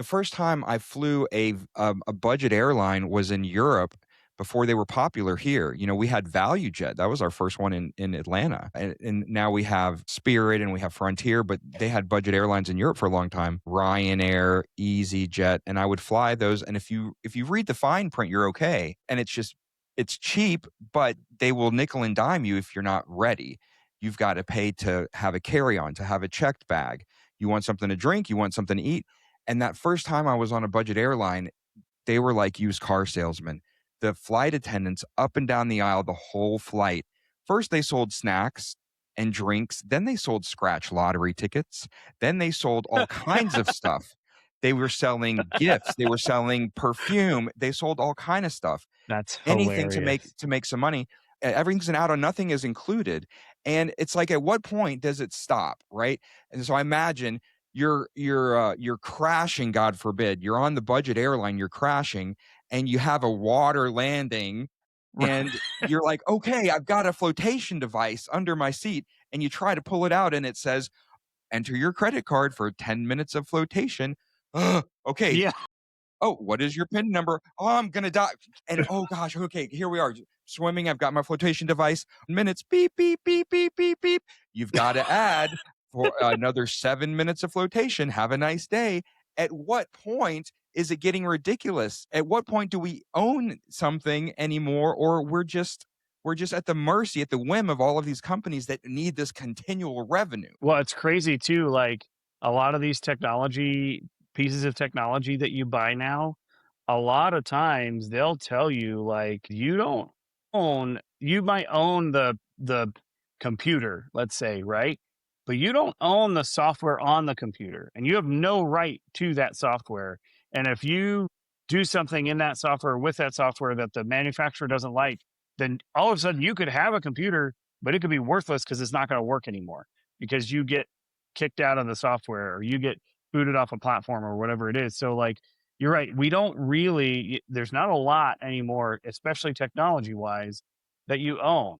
The first time I flew a budget airline was in Europe before they were popular here. You know, we had ValueJet. That was our first one in Atlanta. And now we have Spirit and we have Frontier, but they had budget airlines in Europe for a long time. Ryanair, EasyJet, and I would fly those. And if you read the fine print, you're okay. And it's cheap, but they will nickel and dime you if you're not ready. You've got to pay to have a carry-on, to have a checked bag. You want something to drink, you want something to eat. And that first time I was on a budget airline, they were like used car salesmen. The flight attendants up and down the aisle the whole flight. First, they sold snacks and drinks. Then they sold scratch lottery tickets. Then they sold all kinds of stuff. They were selling gifts. They were selling perfume. They sold all kind of stuff. That's Anything to make hilarious. some money. Everything's an out on nothing is included. And it's like, at what point does it stop, right? And so I imagine you're crashing, God forbid. You're on the budget airline, you're crashing, and you have a water landing, and you're like, okay, I've got a flotation device under my seat, and you try to pull it out, and it says, enter your credit card for 10 minutes of flotation. Okay. Yeah. Oh, what is your PIN number? Oh, I'm gonna die. And oh gosh, okay, here we are swimming. I've got my flotation device. Minutes, beep, beep, beep, beep, beep, beep. You've got to add for another 7 minutes of flotation. Have a nice day. At what point is it getting ridiculous? At what point do we own something anymore, or we're just at the mercy, at the whim of all of these companies that need this continual revenue? Well, it's crazy too. Like a lot of these technology pieces of technology that you buy now, a lot of times they'll tell you like you might own the computer, let's say, right? But you don't own the software on the computer and you have no right to that software. And if you do something in that software with that software that the manufacturer doesn't like, then all of a sudden you could have a computer, but it could be worthless because it's not going to work anymore because you get kicked out of the software or you get booted off a platform or whatever it is. So like you're right, we don't really there's not a lot anymore, especially technology wise, that you own.